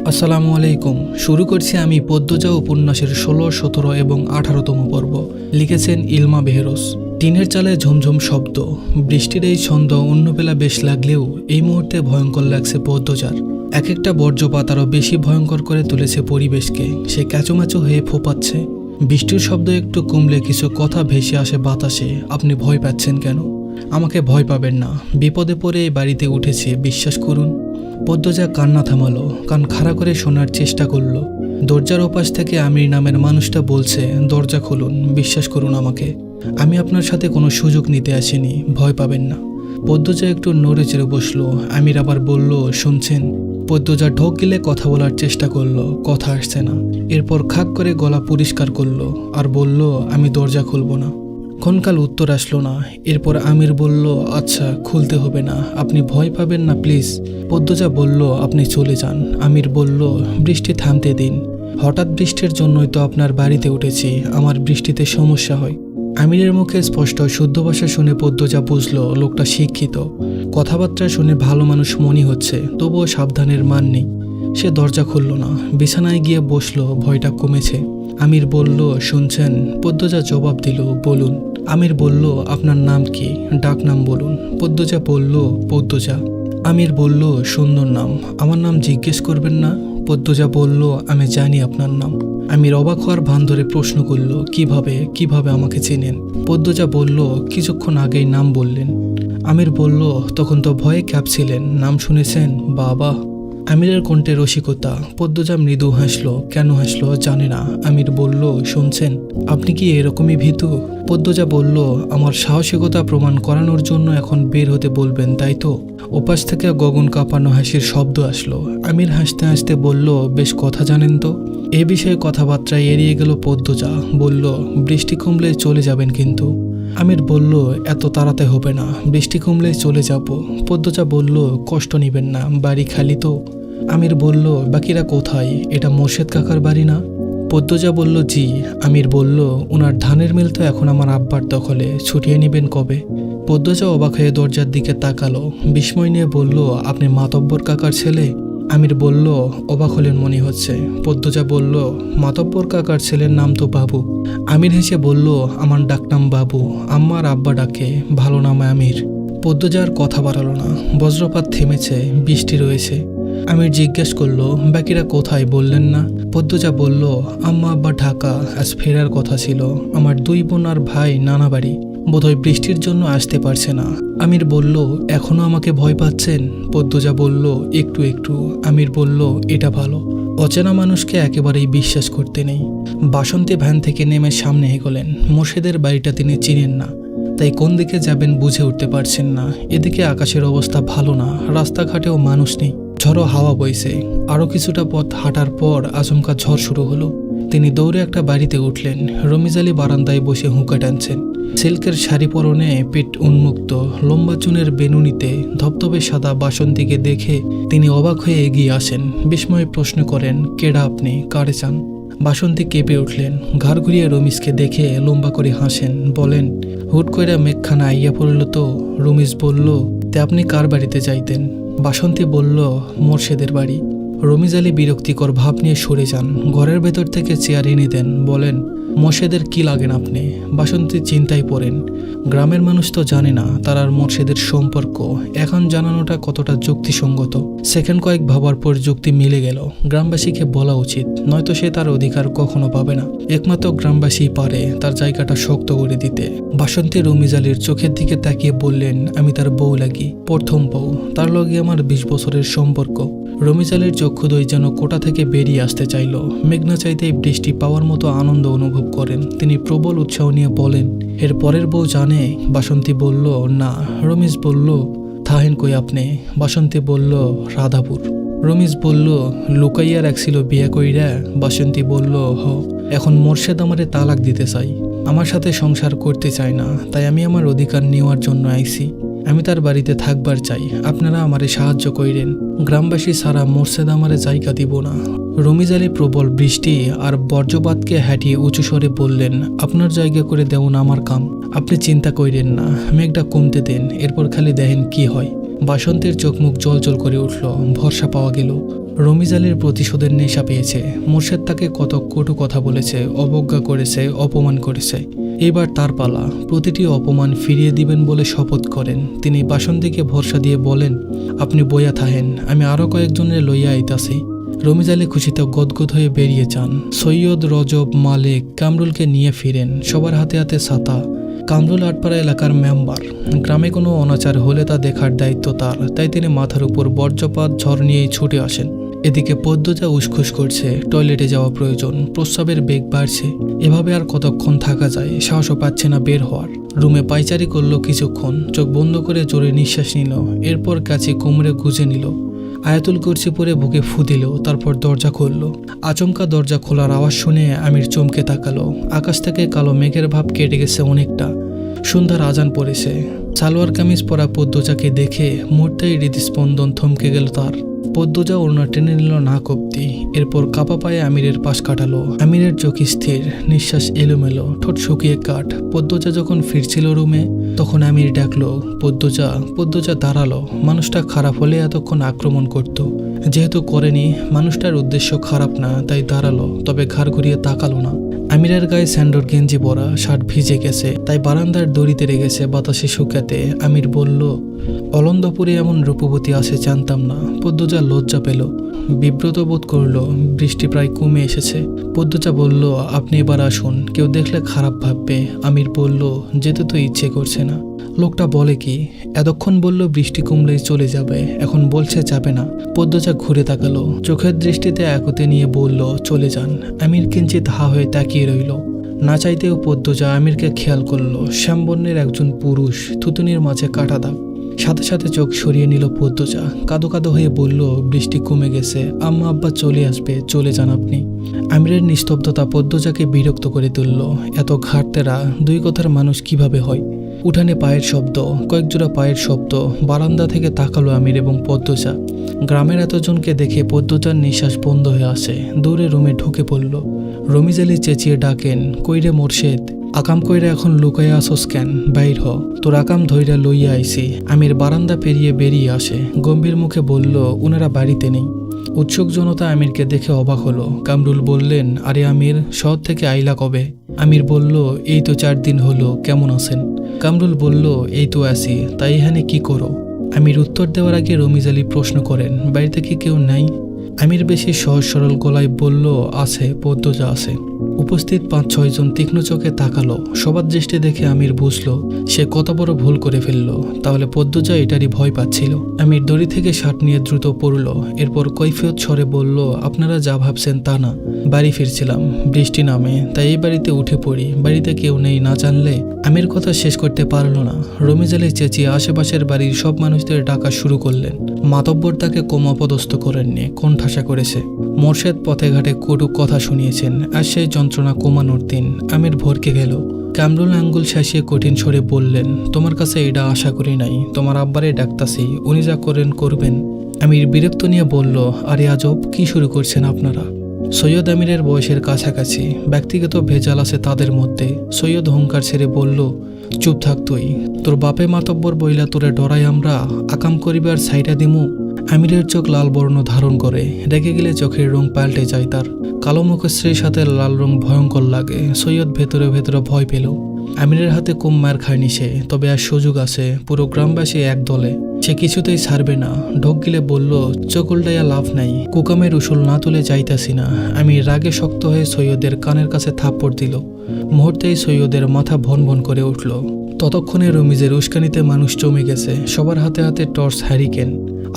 আসসালামু আলাইকুম। শুরু করছি আমি পদ্মজা উপন্যাসের ১৬, ১৭ এবং ১৮তম পর্ব। লিখেছেন ইলমা বেহরোজ। টিনের চালে ঝুমঝুম শব্দ, বৃষ্টির এই ছন্দ অন্যবেলা বেশ লাগলেও এই মুহূর্তে ভয়ঙ্কর লাগছে পদ্মজার। এক একটা বর্জ্যপাত আরও বেশি ভয়ঙ্কর করে তুলেছে পরিবেশকে। সে ক্যাচুম্যাচু হয়ে ফোপাচ্ছে। বৃষ্টির শব্দ একটু কমলে কিছু কথা ভেসে আসে বাতাসে। আপনি ভয় পাচ্ছেন কেন? আমাকে ভয় পাবেন না। বিপদে পড়ে এই বাড়িতে উঠেছে, বিশ্বাস করুন। পদ্মজা কান্না থামালো, কান খাড়া করে শোনার চেষ্টা করলো। দরজার ওপাশ থেকে আমির নামের মানুষটা বলছে, দরজা খুলুন, বিশ্বাস করুন আমাকে। আমি আপনার সাথে কোনো সুযোগ নিতে আসিনি, ভয় পাবেন না। পদ্মজা একটু নড়ে চেড়ে বসলো। আমির আবার বলল, শুনছেন? পদ্মজা ঢোক গিলে কথা বলার চেষ্টা করলো, কথা আসছে না। এরপর খাক করে গলা পরিষ্কার করলো আর বলল, আমি দরজা খুলব না। ক্ষণকাল উত্তর আসলো না। এরপর আমির বলল, আচ্ছা, খুলতে হবে না, আপনি ভয় পাবেন না প্লিজ। পদ্মজা বলল, আপনি চলে যান। আমির বলল, বৃষ্টি থামতে দিন। হঠাৎ বৃষ্টির জন্যই তো আপনার বাড়িতে উঠেছি, আমার বৃষ্টিতে সমস্যা হয়। আমিরের মুখে স্পষ্ট শুদ্ধ ভাষা শুনে পদ্মজা বুঝল লোকটা শিক্ষিত। কথাবার্তা শুনে ভালো মানুষ মনে হচ্ছে, তবুও সাবধানের মান নেই। সে দরজা খুলল না, বিছানায় গিয়ে বসলো। ভয়টা কমেছে। আমির বলল, শুনছেন? পদ্মজা জবাব দিল, বলুন। আমির বলল, আপনার নাম কি? ডাক নাম বলুন। পদ্মজা বলল, পদ্মজা। আমির বলল, সুন্দর নাম, আমার নাম জিজ্ঞেস করবেন না? পদ্মজা বলল, আমি জানি আপনার নাম। আমির অবাক হওয়ার ভান ধরে প্রশ্ন করল, কিভাবে আমাকে চেনেন? পদ্মজা বলল, কিছুক্ষণ আগেই নাম বললেন। আমির বলল, তখন তো ভয়ে কাঁপছিলেন, নাম শুনেছেন? বাবা। আমিরের কণ্ঠে রসিকতা। পদ্মজা মৃদু হাসলো। কেন হাসলো জানে না। আমির বলল, শুনছেন, আপনি কি এরকমই ভীতু? পদ্মজা বলল, আমার সাহসিকতা প্রমাণ করানোর জন্য এখন বের হতে বলবেন, তাই তো? ওপাশ থেকে গগন কাঁপানো হাসির শব্দ আসলো। আমির হাসতে হাসতে বলল, বেশ কথা জানেন তো। এ বিষয়ে কথাবার্তায় এড়িয়ে গেল পদ্মজা। বলল, বৃষ্টি কমলে চলে যাবেন কিন্তু। আমির বলল, এত তাড়াতে হবে না, বৃষ্টি কমলে চলে যাব। পদ্মজা বলল, কষ্ট নেবেন না, বাড়ি খালি তো। আমির বলল, বাকিরা কোথায়? এটা মোর্শেদ কাকার বাড়ি না? পদ্মজা বলল, জি। আমির বলল, ওনার ধানের মিল তো এখন আমার আব্বার দখলে, ছুটিয়ে নেবেন কবে? পদ্মজা অবাক হয়ে দরজার দিকে তাকালো। বিস্ময় নিয়ে বলল, আপনি মাতব্বর কাকার ছেলে? আমির বলল, অবাক হলেন মনে হচ্ছে। পদ্মজা বলল, মাতব্বর কাকার ছেলের নাম তো বাবু। আমির হেসে বলল, আমার ডাকনাম বাবু, আম্মার আব্বা ডাকে, ভালো নাম আমির। পদ্মজার কথা বাড়ালো না। বজ্রপাত থেমেছে, বৃষ্টি রয়েছে। আমির জিজ্ঞেস করলো, বাকিরা কোথায় বললেন না? পদ্মজা বলল, আম্মা আব্বা ঢাকা, আজ ফেরার কথা ছিল। আমার 2 বোন আর ভাই নানা বাড়ি, বোধহয় বৃষ্টির জন্য আসতে পারছে না। আমির বলল, এখনো আমাকে ভয় পাচ্ছেন? পদ্মজা বলল, একটু একটু। আমির বলল, এটা ভালো। অচেনা মানুষকে একেবারেই বিশ্বাস করতে নেই। বাসন্তী ভ্যান থেকে নেমে সামনে এগোলেন। মোর্শেদের বাড়িটা তিনি চিনেন না, তাই কোন দিকে যাবেন বুঝে উঠতে পারছেন না। এদিকে আকাশের অবস্থা ভালো না, রাস্তাঘাটেও মানুষ নেই। ঝড়ো হাওয়া বইছে। আরও কিছুটা পথ হাঁটার পর আচমকা ঝড় শুরু হলো। তিনি দৌড়ে একটা বাড়িতে উঠলেন। রমিজ আলী বারান্দায় বসে হুঁকা টানছেন। সিল্কের শাড়ি পরনে, পেট উন্মুক্ত, লম্বা চুনের বেনুনিতে ধবধবে সাদা বাসন্তীকে দেখে তিনি অবাক হয়ে এগিয়ে আসেন। বিস্ময়ে প্রশ্ন করেন, কেডা আপনি, কারে চান? বাসন্তী কেঁপে উঠলেন। ঘাড় ঘুরিয়ে রমিজকে দেখে লম্বা করে হাসেন। বলেন, হুট কইরা মেঘখানা আইয়া পড়ল তো। রমিজ বলল, তে আপনি কার বাড়িতে যাইতেন? বাসন্তী বলল, মোর্শেদের বাড়ি। রমিজ আলী বিরক্তিকর ভাব নিয়ে সরে যান। ঘরের ভেতর থেকে চেয়ার এনে দেন। বলেন, মোর্শেদের কি লাগেন আপনি? বাসন্তী চিন্তায় পড়েন। গ্রামের মানুষ তো জানে না তার আর মোর্শেদের সম্পর্ক। এখন জানানোটা কতটা যুক্তিসঙ্গত। সেকেন্ড কয়েক ভাবার পর যুক্তি মিলে গেল। গ্রামবাসীকে বলা উচিত, নয়তো সে তার অধিকার কখনো পাবে না। একমাত্র গ্রামবাসী পারে তার জায়গাটা শক্ত করে দিতে। বাসন্তী রমিজ আলীর চোখের দিকে তাকিয়ে বললেন, আমি তার বউ লাগি, প্রথম বউ। তার লগে আমার 20 বছরের সম্পর্ক। রমিজ আলীর চক্ষুদ্বয় যেন কোটা থেকে বেরিয়ে আসতে চাইল। মেঘনা চাইতেই বৃষ্টি পাওয়ার মতো আনন্দ অনুভব করেন। তিনি প্রবল উৎসাহ নিয়ে বলেন, এর পরের বউ জানে? বাসন্তী বলল, না। রমিজ বলল, থাহেন কই আপনি? বাসন্তী বলল, রাধাপুর। রমিজ বলল, লুকাইয়া রাখছিল বিয়া কইরা? বাসন্তী বলল, হ। এখন মোর্শেদ আমারে তালাক দিতে চাই, আমার সাথে সংসার করতে চায় না, তাই আমি আমার অধিকার নেওয়ার জন্য আইছি। আমি তার বাড়িতে থাকবার চাই, আপনারা আমারে সাহায্য কইরেন। গ্রামবাসী ছাড়া মোর্শেদ আমারে জায়গা দিব না। রমিজ আলী প্রবল বৃষ্টি আর বজ্রপাতকে হাঁটিয়ে উঁচু স্বরে বললেন, আপনার জায়গা করে দেওন আমার কাম, আপনি চিন্তা কইরেন না, মেঘটা কমতে দেন, এরপর খালি দেখেন কি হয়। বাসন্তীর চোখ মুখ জল জল করে উঠল। ভরসা পাওয়া গেল। রমিজ আলীর প্রতিশোধের নেশা পেয়েছে। মোর্শেদ তাকে কত কটু কথা বলেছে, অবজ্ঞা করেছে, অপমান করেছে। এবার তার পালা। প্রতিটি অপমান ফিরিয়ে দিবেন বলে শপথ করেন। তিনি বাসন্তীকে ভরসা দিয়ে বলেন, আপনি বইয়া থাহেন, আমি আরও কয়েকজনের লইয়া আইতাছি। রমিজ আলী খুশিতে গদগদ হয়ে বেরিয়ে যান। সৈয়দ, রজব, মালিক, কামরুলকে নিয়ে ফিরেন। সবার হাতে হাতে ছাতা। কামরুল আটপাড়া এলাকার মেম্বার। গ্রামে কোনো অনাচার হলে তা দেখার দায়িত্ব তার, তাই তিনি মাথার উপর বর্জ্যপাত ঝড় নিয়েই ছুটে আসেন। এদিকে পদ্মজা উসখুস করছে, টয়লেটে যাওয়া প্রয়োজন, প্রস্রাবের বেগ বাড়ছে। এভাবে আর কতক্ষণ থাকা যায়, সাহসও পাচ্ছে না বের হওয়ার। রুমে পায়চারি করলো কিছুক্ষণ, চোখ বন্ধ করে জোরে নিঃশ্বাস নিল, এরপর কাছে কোমরে গুজে নিল। আয়াতুল কুরসি পরে বুকে ফু দিল, তারপর দরজা খুলল। আচমকা দরজা খোলার আওয়াজ শুনে আমির চমকে তাকালো। আকাশ থেকে কালো মেঘের ভাব কেটে গেছে অনেকটা। সন্ধ্যার আজান পড়েছে। সালোয়ার কামিজ পরা পদ্মজাকে দেখে মুহূর্তেই হৃদস্পন্দন থমকে গেল তার। পদ্মজা ওড়না টেনে নিল নাক অব্দি, এরপর কাপা পায়ে আমিরের পাশ কাটালো। আমিরের চোখ স্থির, নিঃশ্বাস এলোমেলো, ঠোঁট শুকিয়ে কাঠ। পদ্মজা যখন ফিরছিল রুমে, তখন আমির ডাকলো, পদ্মজা। পদ্মজা দাঁড়ালো। মানুষটা খারাপ হলে এতক্ষণ আক্রমণ করত, যেহেতু করেনি, মানুষটার উদ্দেশ্য খারাপ না, তাই দাঁড়ালো, তবে ঘাড় ঘুরিয়ে তাকালো না। আমিরের গায়ে স্যান্ডোর গেঞ্জি পরা, শার্ট ভিজে গেছে, তাই বারান্দার দড়িতে রেগেছে বাতাসে শুকাতে। আমির বলল, অলন্দপুরে এমন রূপবতী আছে জানতাম না। পদ্মজা লজ্জা পেল, বিব্রত বোধ করল। বৃষ্টি প্রায় কমে এসেছে। পদ্মজা বলল, আপনি এবার আসুন, কেউ দেখলে খারাপ ভাববে। আমির বলল, যেতে তো ইচ্ছে করছে না। লোকটা বলে কি? এতক্ষণ বলল বৃষ্টি কমলেই চলে যাবে, এখন বলছে যাবে না। পদ্মজা ঘুরে তাকালো, চোখের দৃষ্টিতে একতে নিয়ে বলল, চলে যান। আমির কিঞ্চিত হা হয়ে তাকিয়ে রইল। না চাইতেও পদ্মজা আমিরকে খেয়াল করলো। শ্যামবর্ণের একজন পুরুষ, থুতুনির মাঝে কাটা দাগ। সাথে সাথে চোখ সরিয়ে নিল পদ্মজা। কাঁদো কাঁদো হয়ে বলল, বৃষ্টি কমে গেছে, আম্মা আব্বা চলে আসবে, চলে যান আপনি। আমিরের নিস্তব্ধতা পদ্মজাকে বিরক্ত করে তুলল। এত ঘাটতেরা দুই কথার মানুষ কিভাবে হয়? উঠানে পায়ের শব্দ, কয়েকজোড়া পায়ের শব্দ। বারান্দা থেকে তাকালো আমির এবং পদ্মজা। গ্রামের এতজনকে দেখে পদ্মজার নিঃশ্বাস বন্ধ হয়ে আসে। দৌড়ে রুমে ঢুকে পড়ল। রমিজ আলী চেঁচিয়ে ডাকেন, কইরে মোর্শেদ, আকাম কইরা এখন লুকাইয়া আসস কেন? বাইর হ, তোর আকাম ধইরা লইয়া আইছি। আমির বারান্দা পেরিয়ে বেরিয়ে আসে। গম্ভীর মুখে বলল, উনারা বাড়িতে নেই। উৎসুক জনতা আমিরকে দেখে অবাক হলো। কামরুল বললেন, আরে আমির, শহর থেকে আইলা কবে? আমির বলল, এই তো 4 দিন হলো, কেমন আছেন? কামরুল বলল, এই তো আছি, তাই এখানে কি করো? আমির উত্তর দেওয়ার আগে রমিজ আলী প্রশ্ন করেন, বাড়িতে কি কেউ নাই? আমির বেশি সহজ সরল গলায় বলল, আছে, পদ্মজা আছে। উপস্থিত 5-6 জন তীক্ষ্ণ চোখে তাকালো। সবার দৃষ্টি দেখে আমির বুঝলো সে কত বড় ভুল করে ফেললো। তাহলে পদ্মজা এটারই ভয় পাচ্ছিল। আমির দড়ি থেকে শার্ট নিয়ে দ্রুত পড়ল। এরপর কৈফিয়ত স্বরে বলল, আপনারা যা ভাবছেন তা না। বাড়ি ফিরছিলাম, বৃষ্টি নামে, তাই এই বাড়িতে উঠে পড়ি। বাড়িতে কেউ নেই না জানলে। আমির কথা শেষ করতে পারল না। রমিজ আলী চেঁচিয়ে আশেপাশের বাড়ির সব মানুষদের ডাকা শুরু করলেন। মাতব্বর তাকে কোমাপদস্থ করেননি, কোণঠাসা করেছে। মোর্শেদ পথে ঘাটে কটু কথা শুনিয়েছেন, আর সেই যন্ত্রণা কমানোর দিন। আমির ভরকে গেল। কামরুল আঙ্গুল শাসিয়ে কঠিন স্বরে বললেন, তোমার কাছে এটা আশা করি নাই। তোমার আব্বারে ডাকতাছি, উনি যা করেন করবেন। আমির বিরক্ত নিয়ে বলল, আরে আজব, কি শুরু করছেন আপনারা? সৈয়দ আমিরের বয়সের কাছাকাছি, ব্যক্তিগত ভেজাল আছে তাদের মধ্যে। সৈয়দ হুঙ্কার ছেড়ে বলল, চুপ থাক তুই। তোর বাপে মাতব্বর বইলা তোরে ডরাই আমরা, আকাম করিবার সাইডা দিমু। আমিরের চোখ লাল বর্ণ ধারণ করে। রেগে গেলে চোখের রং পাল্টে যায় তার। কালো মুখশ্রীর সাথে লাল রং ভয়ঙ্কর লাগে। সৈয়দ ভেতরে ভেতরে ভয় পেল। আমিরের হাতে কম মার খায়নি সে, তবে আর সুযোগ আছে। পুরো গ্রামবাসী এক দলে, সে কিছুতেই ছাড়বে না। ঢোক গিলে বলল, চোখ উল্টাইয়া লাভ নাই, কুকামের উসুল না তুলে যাইতাছি না। আমি রাগে শক্ত হয়ে সৈয়দের কানের কাছে থাপ্পড় দিল। মুহূর্তেই সৈয়দের মাথা ভন ভন করে উঠল। ততক্ষণে রমিজের উস্কানিতে মানুষ জমে গেছে। সবার হাতে হাতে টর্চ, হ্যারিকেন।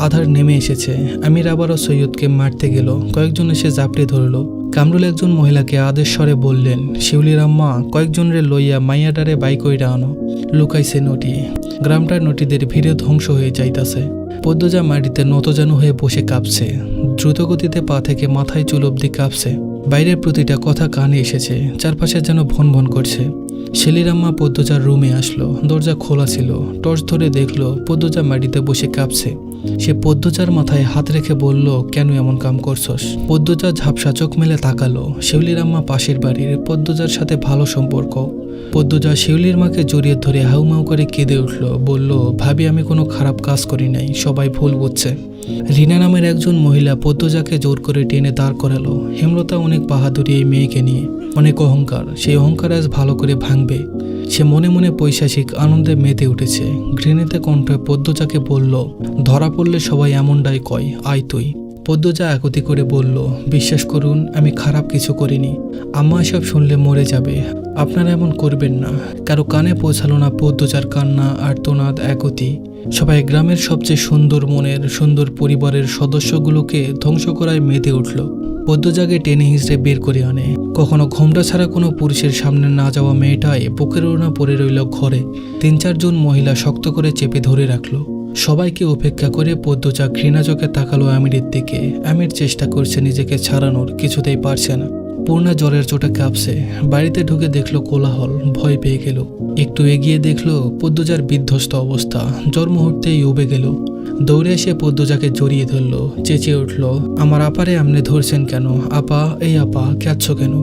আধার নেমে এসেছে। আমির আবারও সৈয়দকে মারতে গেল। কয়েকজন এসে জাপটে ধরল। কামরুল একজন মহিলাকে আদেশ স্বরে বললেন, শিউলির আম্মা, কয়েকজনরে লইয়া মাইয়াডারে বাইক কইরা আনো। লুকাইছে নটি। গ্রামটার নটিদের ভিড়ে ধ্বংস হয়ে যাইতাছে। পদ্মজা মাটিতে নতজানু হয়ে বসে কাঁপছে। দ্রুতগতিতে পা থেকে মাথায় চুল অব্দি কাঁপছে। বাইরের প্রতিটা কথা কানে এসেছে। চারপাশে যেন ভন ভন করছে। শেলির আম্মা পদ্মজার রুমে আসলো। দরজা খোলা ছিল। টর্চ ধরে দেখলো পদ্মজা মাটিতে বসে কাঁপছে। সে পদ্মজার মাথায় হাত রেখে বলল, কেন এমন কাম করছস? পদ্মজা ঝাপসা চোখ মেলে তাকালো। শিউলির আম্মা পাশের বাড়ির, পদ্মজার সাথে ভালো সম্পর্ক। পদ্মজা শিউলির মাকে জড়িয়ে ধরে হাউমাউ করে কেঁদে উঠল, বলল, ভাবি আমি কোনো খারাপ কাজ করি নাই, সবাই ভুল বুঝছে। রিনা নামের একজন মহিলা পদ্মজাকে জোর করে টেনে দাঁড় করালো। হেমলতা অনেক বাহাদুরি এই মেয়েকে নিয়ে, অনেক অহংকার। সেই অহংকার আজ ভালো করে ভাঙবে। সে মনে মনে পৈশাচিক আনন্দে মেতে উঠেছে। ঘৃণিত কণ্ঠে পদ্মজাকে বলল, ধরা পড়লে সবাই এমনটাই কয়, আয় তুই। পদ্মজা একতি করে বলল, বিশ্বাস করুন আমি খারাপ কিছু করিনি। আম্মা এসব শুনলে মরে যাবে, আপনারা এমন করবেন না। কারো কানে পৌঁছালো না পদ্মজার কান্না, আর্তনাদ, একতি। সবাই গ্রামের সবচেয়ে সুন্দর মনের, সুন্দর পরিবারের সদস্যগুলোকে ধ্বংস করায় মেতে উঠল। পদ্মজাকে টেনে হিঁচড়ে বের করে আনে। কখনো ঘোমটা ছাড়া কোনো পুরুষের সামনে না যাওয়া মেয়েটাই বুকের ওড়না পরে রইল ঘরে। 3-4 মহিলা শক্ত করে চেপে ধরে রাখলো। সবাইকে উপেক্ষা করে পদ্মজা ঘৃণা চোখে তাকালো আমিরের দিকে। আমির চেষ্টা করছে নিজেকে ছাড়ানোর, কিছুতেই পারছে না। পূর্ণা জ্বরের চোটে কাঁপছে। বাড়িতে ঢুকে দেখলো কোলাহল, ভয় পেয়ে গেল। একটু এগিয়ে দেখলো পদ্মজার বিধ্বস্ত অবস্থা। জ্বর মুহূর্তেই উবে গেল। দৌড়ে এসে পদ্মজাকে জড়িয়ে ধরলো, চেঁচিয়ে উঠল, আমার আপারে আমনে ধরছেন কেন? আপা, এই আপা, কাঁদছ কেন?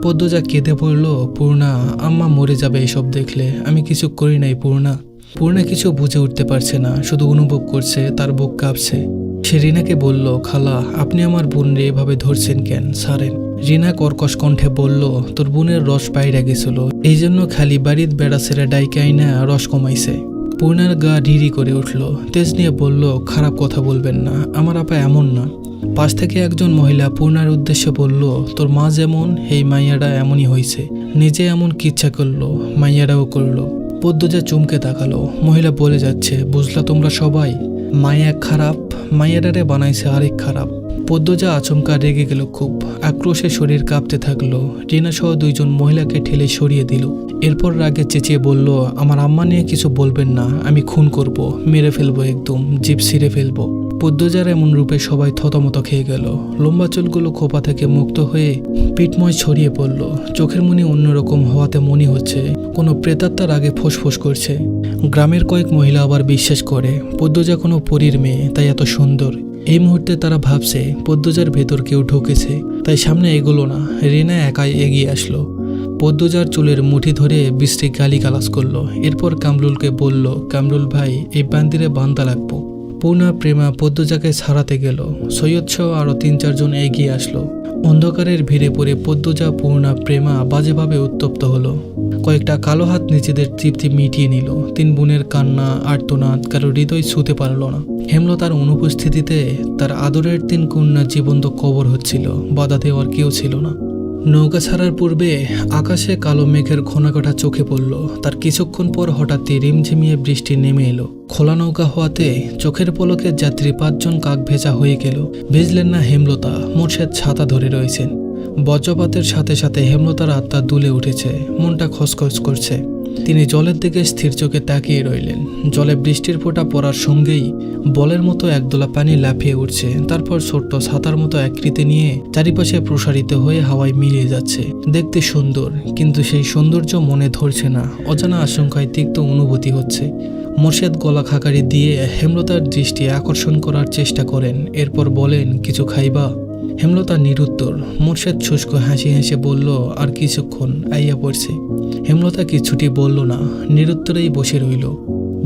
পদ্মজা কেঁদে পড়ল, পূর্ণা, আম্মা মরে যাবে এসব দেখলে, আমি কিছু করি নাই পূর্ণা। পূর্ণা কিছু বুঝে উঠতে পারছে না, শুধু অনুভব করছে তার বুক কাঁপছে। সে রিনাকে বলল, খালা আপনি আমার বোনরে এভাবে ধরছেন কেন, ছাড়েন। রিনা কর্কশ কণ্ঠে বলল, তোর বোনের রস বাইরে গেছিল, এই জন্য খালি বাড়ির বেড়া ছেড়ে ডাইকে আইনা রস কমাইছে। পূর্ণার গা ঢিরি করে উঠল। তেজ নিয়ে বলল, খারাপ কথা বলবেন না, আমার আপা এমন না। পাশ থেকে একজন মহিলা পূর্ণার উদ্দেশ্যে বলল, তোর মা যেমন, এই মাইয়াটা এমনই হয়েছে, নিজে এমন কিচ্ছা করলো, মাইয়াটাও করলো। পদ্মজা চুমকে তাকালো। মহিলা বলে যাচ্ছে, বুঝলা তোমরা সবাই, মায়া খারাপ, মাইয়াডারে বানাইছে আরেক খারাপ। পদ্মজা আচমকা রেগে গেল খুব। আক্রোশে শরীর কাঁপতে থাকলো। রিনা সহ 2 মহিলাকে ঠেলে সরিয়ে দিল। এরপর রাগে চেঁচিয়ে বলল, আমার আম্মা নিয়ে কিছু বলবেন না, আমি খুন করব, মেরে ফেলবো, একদম জিভ ছিঁড়ে ফেলবো। পদ্মজার এমন রূপে সবাই থতমত খেয়ে গেল। লম্বা চুলগুলো খোপা থেকে মুক্ত হয়ে পিঠময় ছড়িয়ে পড়ল। চোখের মনি অন্যরকম হওয়াতে মনে হচ্ছে কোনো প্রেতাত্মার আগে ফোঁসফোঁস করছে। গ্রামের কয়েক মহিলা আবার বিশ্বাস করে পদ্মজা কোনো পরীর মেয়ে, তাই এত সুন্দর। এই মুহূর্তে তারা ভাবছে পদ্মজার ভেতর কেউ ঢুকেছে, তাই সামনে এগোলো না। রিনা একাই এগিয়ে আসলো। পদ্মজার চুলের মুঠি ধরে বৃষ্টি গালিগালাজ করলো। এরপর কামরুলকে বলল, কামরুল ভাই, এই বান্দিরে বান্দা লাগবো। পূর্ণা, প্রেমা পদ্মজাকে ছাড়াতে গেল। সৈয়দ সহ আরো 3-4 জন এগিয়ে আসলো। অন্ধকারের ভিড়ে পড়ে পদ্মজা, পূর্ণা, প্রেমা বাজেভাবে উত্তপ্ত হলো। কয়েকটা কালো হাত নিজেদের তৃপ্তি মিটিয়ে নিল। 3 বোনের কান্না, আর্তনাদ কারো হৃদয় ছুঁতে পারল না। হেমলতার অনুপস্থিতিতে তার আদরের 3 কন্যা জীবন্ত কবর হচ্ছিল, বাধা দেওয়ার কেউ ছিল না। নৌকা ছাড়ার পূর্বে আকাশে কালো মেঘের ঘনাঘটা চোখে পড়ল। তার কিছুক্ষণ পর হঠাৎই রিমঝিমিয়ে বৃষ্টি নেমে এলো। খোলা নৌকা হওয়াতে চোখের পলকে যাত্রী 5 জন কাক ভেজা হয়ে গেল। ভিজলেন না হেমলতা, মোর্শেদ ছাতা ধরে রয়েছেন। বজ্রপাতের সাথে সাথে হেমলতার আত্মা দুলে উঠেছে, মনটা খসখস করছে। তিনি জলের দিকে স্থির চোখে তাকিয়ে রইলেন। জলে বৃষ্টির ফোঁটা পড়ার সঙ্গেই বলের মতো একদোলা পানি লাফিয়ে উঠছে। তারপর ছোট্ট ছাতার মতো আকৃতি নিয়ে চারিপাশে প্রসারিত হয়ে হাওয়ায় মিলিয়ে যাচ্ছে। দেখতে সুন্দর, কিন্তু সেই সৌন্দর্য মনে ধরছে না। অজানা আশঙ্কায় তিক্ত অনুভূতি হচ্ছে। মোর্শেদ গলা খাকারি দিয়ে হেমলতার দৃষ্টি আকর্ষণ করার চেষ্টা করেন। এরপর বলেন, কিছু খাইবা? হেমলতা নিরুত্তর। মোর্শেদ শুষ্ক হাসি হেসে বলল, আর কিছুক্ষণ, আইয়া পড়ছে। হেমলতা কিছুটি বলল না, নিরুত্তরেই বসে রইল।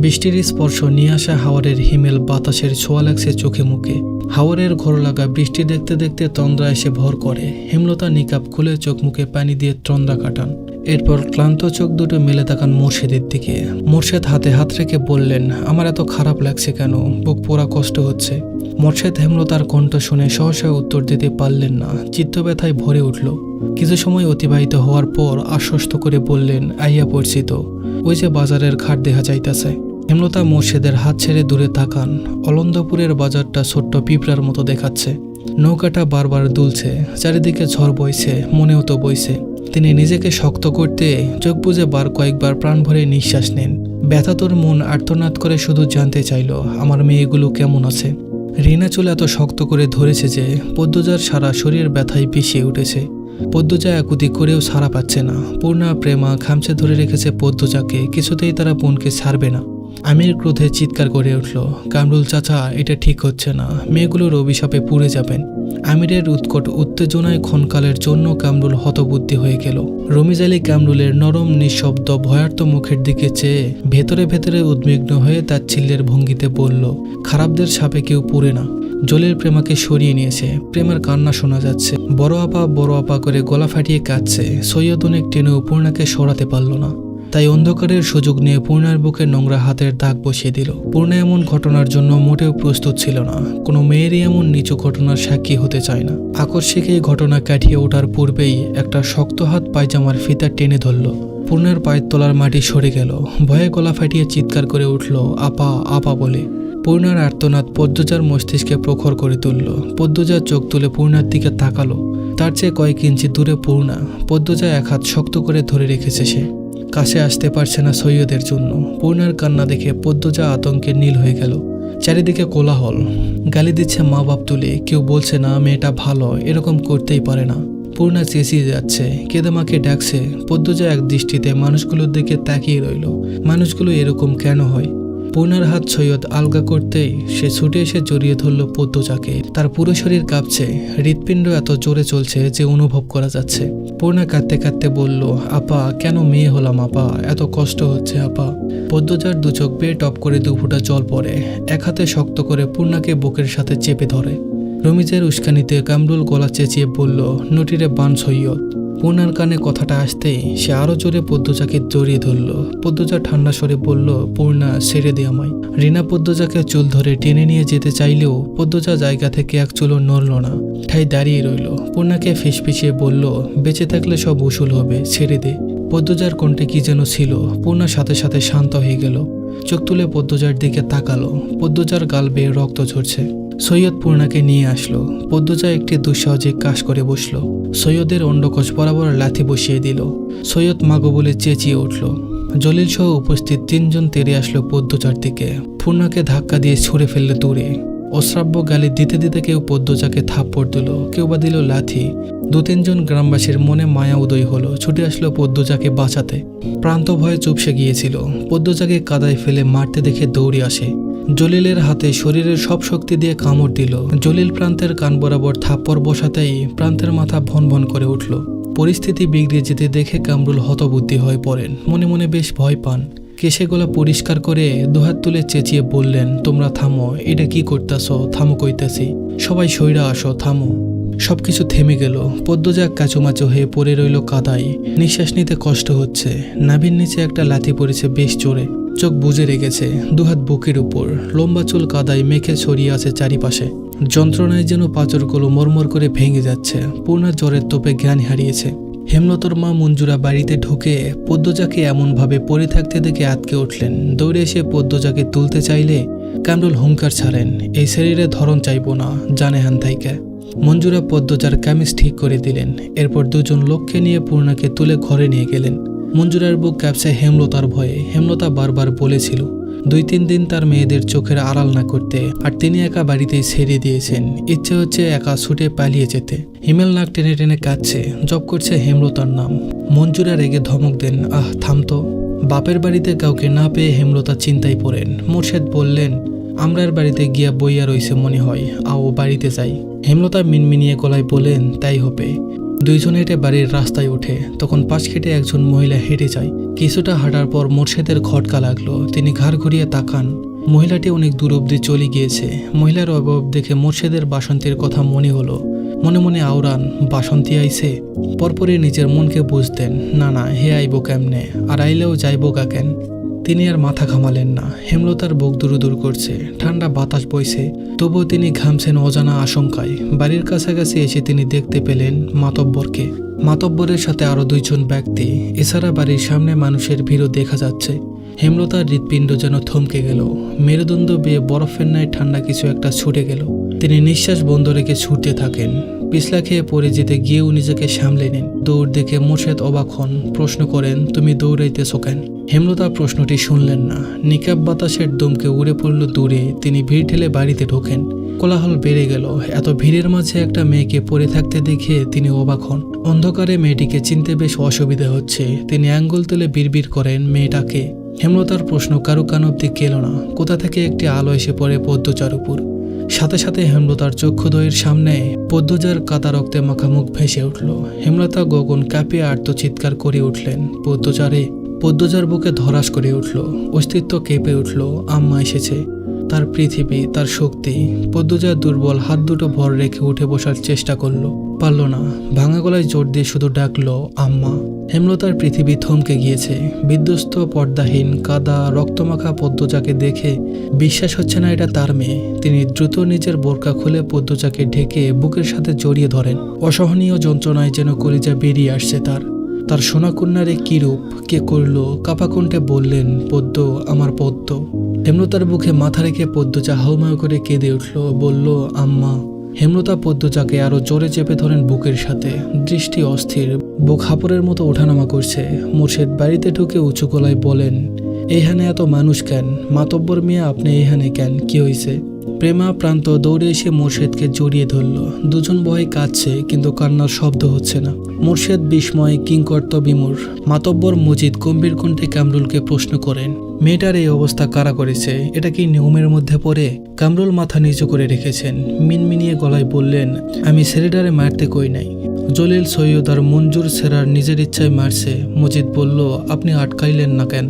বৃষ্টির স্পর্শ নিয়ে আসা হাওয়ারের হিমেল বাতাসের ছোঁয়া লাগছে চোখে মুখে। হাওয়ারের ঘর লাগা বৃষ্টি দেখতে দেখতে তন্দ্রা এসে ভর করে। হেমলতা নিকাব খুলে চোখ মুখে পানি দিয়ে তন্দ্রা কাটান। এরপর ক্লান্ত চোখ দুটো মেলে তাকান মোর্শেদের দিকে। মোর্শেদ হাতে হাত রেখে বললেন, আমার এত খারাপ লাগছে কেন, বুক পোড়া কষ্ট হচ্ছে। মোর্শেদ হেমলতার কণ্ঠ শুনে সহসা উত্তর দিতে পারলেন না। চিত্ত ব্যথায় ভরে উঠল। কিছু সময় অতিবাহিত হওয়ার পর আশ্বস্ত করে বললেন, আইয়া পড়ছি তো, ওই যে বাজারের ঘাট দেখা যাইতাছে। হেমলতা মোর্শেদের হাত ছেড়ে দূরে তাকান। অলন্দপুরের বাজারটা ছোট্ট পিঁপড়ার মতো দেখাচ্ছে। নৌকাটা বারবার দুলছে, চারিদিকে ঝড় বইছে, মনেও তো বইছে। তিনি নিজেকে শক্ত করতে চোখ বুজে কয়েকবার প্রাণ ভরে নিঃশ্বাস নেন। ব্যথাতর মন আর্তনাদ করে শুধু জানতে চাইল, আমার মেয়েগুলো কেমন আছে। রিনা চুল এত শক্ত করে ধরেছে যে পদ্মজার সারা শরীর ব্যথায় পিছিয়ে উঠেছে। পদ্মজা একুতি করেও সাড়া পাচ্ছে না। পূর্ণা, প্রেমা খামচে ধরে রেখেছে পদ্মজাকে। কিছুতেই তারা বোনকে ছাড়বে না। আমির ক্রোধে চিৎকার করে উঠল, কামরুল চাচা, এটা ঠিক হচ্ছে না, মেয়েগুলোর অভিশাপে পুড়ে যাবেন। আমিরের উৎকট উত্তেজনায় ক্ষণকালের জন্য কামরুল হতবুদ্ধি হয়ে গেল। রমিজ আলী কামরুলের নরম নিঃশব্দ ভয়ার্ত মুখের দিকে চেয়ে ভেতরে ভেতরে উদ্বিগ্ন হয়ে তাচ্ছিল্যের ভঙ্গিতে বলল, খারাপদের সাপে কেউ পুড়ে না। জলিল প্রেমাকে সরিয়ে নিয়েছে, প্রেমার কান্না শোনা যাচ্ছে। বড় আপা করে গলা ফাটিয়ে কাঁদছে। সৈয়দ অনেক টেনেও পূর্ণাকে সরাতে পারল না, তাই অন্ধকারের সুযোগ নিয়ে পূর্ণার বুকে নোংরা হাতের দাগ বসিয়ে দিল। পূর্ণা এমন ঘটনার জন্য মোটেও প্রস্তুত ছিল না। কোনো মেয়েরই এমন নিচু ঘটনার সাক্ষী হতে চায় না। আকস্মিক এই ঘটনা কাটিয়ে ওঠার পূর্বেই একটা শক্ত হাত পায়জামার ফিতা টেনে ধরল। পূর্ণার পায়ের তলার মাটি সরে গেল। ভয়ে গলা ফাটিয়ে চিৎকার করে উঠল, আপা আপা বলে। পূর্ণার আর্তনাদ পদ্মজার মস্তিষ্কে প্রখর করে তুলল। পদ্মজার চোখ তুলে পূর্ণার দিকে তাকালো। তার চেয়ে কয়েক ইঞ্চি দূরে পূর্ণা। পদ্মজা এক হাত শক্ত করে ধরে রেখেছে সে। কাছে আসতে পারছে না সৈয়দের জন্য। পূর্ণার কান্না দেখে পদ্মজা আতঙ্কে নীল হয়ে গেল। চারিদিকে কোলাহল, গালি দিচ্ছে মা বাপ তুলে। কেউ বলছে না মেয়েটা ভালো, এরকম করতেই পারে না। পূর্ণা চেঁচিয়ে যাচ্ছে, কেঁদে মাকে ডাকছে। পদ্মজা এক দৃষ্টিতে মানুষগুলোর দিকে তাকিয়ে রইল। মানুষগুলো এরকম কেন হয়? পূর্ণার হাত সৈয়দ আলগা করতেই সে ছুটে এসে জড়িয়ে ধরল পদ্মজাকে। তার পুরো শরীর কাঁপছে, হৃৎপিণ্ড এত জোরে চলছে যে অনুভব করা যাচ্ছে। পূর্ণা কাঁদতে কাঁদতে বলল, আপা কেন মেয়ে হলাম আপা, এত কষ্ট হচ্ছে আপা। পদ্মজার দু চোখ বেয়ে টপ করে দুফোঁটা জল পড়ে। এক হাতে শক্ত করে পূর্ণাকে বুকের সাথে চেপে ধরে। রমিজের উস্কানিতে কামরুল গলা চেঁচিয়ে বলল, নটিরে বান সৈয়দ। পূর্ণার কানে কথাটা আসতেই সে আরো জোরে পদ্মজাকে জড়িয়ে ধরল। পদ্মজা ঠান্ডা স্বরে বলল, পূর্ণা ছেড়ে দে আমায়। রিনা পদ্মজাকে চুল ধরে টেনে নিয়ে যেতে চাইলেও পদ্মজা জায়গা থেকে এক চুলও নড়ল না, ঠাই দাঁড়িয়ে রইল। পূর্ণাকে ফিসফিসিয়ে বলল, বেঁচে থাকলে সব উসুল হবে, ছেড়ে দে। পদ্মজার কণ্ঠে কি যেন ছিল। পূর্ণার সাথে সাথে শান্ত হয়ে গেল। চোখ তুলে পদ্মজার দিকে তাকালো। পদ্মজার গাল বেয়ে রক্ত ঝরছে। সৈয়দ পূর্ণাকে নিয়ে আসলো। পদ্মজা একটি দুঃসাহসিক কাজ করে বসলো। সৈয়দের অন্ডকোষ বরাবর লাথি বসিয়ে দিল। সৈয়দ মাগো বলে চেঁচিয়ে উঠল। জলিল সহ উপস্থিত তিনজন তেড়ে আসলো পদ্মজার দিকে। পূর্ণাকে ধাক্কা দিয়ে ছুঁড়ে ফেললো দূরে। অশ্রাব্য গালি দিতে দিতে কেউ পদ্মজাকে থাপ্পড় দিল, কেউ বা দিল লাথি। দু তিনজন গ্রামবাসীর মনে মায়া উদয় হলো। ছুটে আসলো পদ্মজাকে বাঁচাতে। প্রান্ত ভয়ে চুপসে গিয়েছিল। পদ্মজাকে কাদায় ফেলে মারতে দেখে দৌড়ে আসে। জলিলের হাতে শরীরের সব শক্তি দিয়ে কামড় দিল। জলিল প্রান্তের কান বরাবর থাপ্পড় বসাতেই প্রান্তের মাথা ভন ভন করে উঠল। পরিস্থিতি বিগড়ে যেতে দেখে কামরুল হতবুদ্ধি হয়ে পড়েন। মনে মনে বেশ ভয় পান। কেশে গলা পরিষ্কার করে দুহাত তুলে চেঁচিয়ে বললেন, তোমরা থামো, এটা কি করতেছ? থামো কইতেছি, সবাই সইরা আসো, থামো। সবকিছু থেমে গেল। পদ্মজা কাচুমাচু হয়ে পড়ে রইল কাদায়। নিঃশ্বাস নিতে কষ্ট হচ্ছে। নাভির নিচে একটা লাথি পড়েছে বেশ জোরে। চোখ বুজে রেখেছে। দুহাত বুকের উপর। লম্বা চুল কাদায় মেখে ছড়িয়ে আছে চারিপাশে। যন্ত্রণায় যেন পাঁজরগুলো মরমর করে ভেঙে যাচ্ছে। পূর্ণা জ্বরের তোপে জ্ঞান হারিয়েছে। হেমলতার মা মঞ্জুরা বাড়িতে ঢুকে পদ্মজাকে এমনভাবে পড়ে থাকতে দেখে আটকে উঠলেন। দৌড়ে এসে পদ্মজাকে তুলতে চাইলে কামরুল হুঙ্কার ছাড়েন, এই শরীরে ধরন চাইব না, জানে হান থাইকা। মঞ্জুরা পদ্মজার কামিজ ঠিক করে দিলেন। এরপর দুজন লোককে নিয়ে পূর্ণাকে তুলে ঘরে নিয়ে গেলেন। মঞ্জুরার বুক কাঁপছে হেমলতার ভয়ে। হেমলতা বারবার বলেছিল 2-3 দিন তার মেয়েদের চোখের আড়াল না করতে, আর তিনি একা বাড়িতেই ছেড়ে দিয়েছেন। ইচ্ছে হচ্ছে একা ছুটে পালিয়ে যেতে। হিমেল নাক টেনে টেনে কাঁদছে, জপ করছে হেমলতার নাম। মঞ্জুরা রেগে ধমক দেন, আহ থামতো। বাপের বাড়িতে কাউকে না পেয়ে হেমলতা চিন্তায় পড়েন। মোর্শেদ বললেন, আমরার বাড়িতে গিয়া বইয়া রইছে মনে হয়, আও বাড়িতে যাই। হেমলতা মিনমিনিয়ে গলায় বলেন, তাই হবে। দুইজন হেঁটে বাড়ির রাস্তায় ওঠে। তখন পাশ কেটে একজন মহিলা হেঁটে যায়। কিছুটা হাঁটার পর মোর্শেদের খটকা লাগলো। তিনি ঘাড় ঘুরিয়ে তাকান। মহিলাটি অনেক দূর অবধি চলে গিয়েছে। মহিলার অভাব দেখে মোর্শেদের বাসন্তীর কথা মনে হলো। মনে মনে আওরান, বাসন্তী আইছে। পরপরই নিজের মনকে বুঝতেন, না না, হে আইব কেমনে, আর আইলেও যাইব গা কেন। তিনি আর মাথা ঘামালেন না। হেমলতার বুক দুরুদুর করছে। ঠান্ডা বাতাস বইছে। তবুও তিনি ঘামছেন অজানা আশঙ্কায়। বাড়ির কাছাকাছি এসে তিনি দেখতে পেলেন মাতব্বরকে। মাতব্বরের সাথে আরো 2 জন ব্যক্তি। এছাড়া বাড়ির সামনে মানুষের ভিড়ও দেখা যাচ্ছে। হেমলতার হৃৎপিণ্ড যেন থমকে গেল। মেরুদণ্ড বেয়ে বরফের ন্যায় ঠান্ডা কিছু একটা ছুটে গেল। তিনি নিঃশ্বাস বন্ধ রেখে ছুটতে থাকেন। পিছলা খেয়ে পড়ে যেতে গিয়েও নিজেকে সামলে নেন। দৌড় দেখে মোর্শেদ অবাক হন। প্রশ্ন করেন, তুমি দৌড়াইতেছ কেন? হেমলতা প্রশ্নটি শুনলেন না। নিকাব বাতাসের দমকে উড়ে পড়ল দূরে। তিনি ভিড় ঠেলে বাড়িতে ঢোকেন। কোলাহল বেড়ে গেল। এত ভিড়ের মাঝে একটা মেয়েকে পড়ে থাকতে দেখে তিনি অবাক হন। অন্ধকারে মেয়েটিকে চিনতে বেশ অসুবিধা হচ্ছে। তিনি আঙ্গুল তুলে বিড়বিড় করেন, মেয়েটাকে। হেমলতার প্রশ্ন কারো কান অব্দি গেল না। কোথা থেকে একটি আলো এসে পড়ে পদ্মজার উপর। সাথে সাথে হেমলতার চক্ষুদ্বয়ের সামনে পদ্মজার কাদা রক্তে মাখা মুখ ভেসে উঠল। হেমলতা গগন কাঁপিয়ে আর্তচিৎকার করে উঠলেন, পদ্মজারে। পদ্মজার বুকে ধরাস করে উঠল, অস্তিত্ব কেঁপে উঠল। আম্মা এসেছে, তার পৃথিবী, তার শক্তি। পদ্মজা দুর্বল হাত দুটো ভর রেখে উঠে বসার চেষ্টা করলো, পারল না। ভাঙা গলায় জোর দিয়ে শুধু ডাকলো, আম্মা। হেমলতার পৃথিবী থমকে গিয়েছে। বিধ্বস্ত, পর্দাহীন, কাদা রক্তমাখা পদ্মজাকে দেখে বিশ্বাস হচ্ছে না এটা তার মেয়ে। তিনি দ্রুত নিজের বোরকা খুলে পদ্মজাকে ঢেকে বুকের সাথে জড়িয়ে ধরেন। অসহনীয় যন্ত্রণায় যেন কলিজা বেরিয়ে আসছে তার। তার সোনাকন্যারে কি রূপ, কে করলো? কাপা কণ্ঠে বললেন, পদ্ম, আমার পদ্ম। হেমলতার বুকে মাথা রেখে পদ্মজা হাউমাউ করে কেঁদে উঠল, বলল, আম্মা। হেমলতা পদ্মজাকে আরো জোরে চেপে ধরেন বুকের সাথে। দৃষ্টি অস্থির, বুক হাঁপড়ের মতো ওঠানামা করছে। মোর্শেদ বাড়িতে ঢুকে উঁচু গলায় বলেন, এইখানে এত মানুষ কেন? মাতব্বর মিয়া, আপনি এইখানে কেন? কি হয়েছে? প্রেমা প্রান্ত দৌড়ে এসে মোর্শেদকে জড়িয়ে ধরল। দুজন ভয়ে কাঁদছে, কিন্তু কান্নার শব্দ হচ্ছে না। মোর্শেদ বিস্ময়, কিংকর্ত বিমূঢ়। মাতব্বর মজিদ গম্ভীর কণ্ঠে কামরুলকে প্রশ্ন করেন, মেয়েটার এই অবস্থা কারা করেছে? এটা কি নিয়মের মধ্যে পড়ে? কামরুল মাথা নিচু করে রেখেছেন। মিনমিনিয়ে গলায় বললেন, আমি ছেলেটারে মারতে কই নাই। জলিল, সৈয়দ আর মঞ্জুর সেরার নিজের ইচ্ছায় মারছে। মজিদ বলল, আপনি আটকাইলেন না কেন?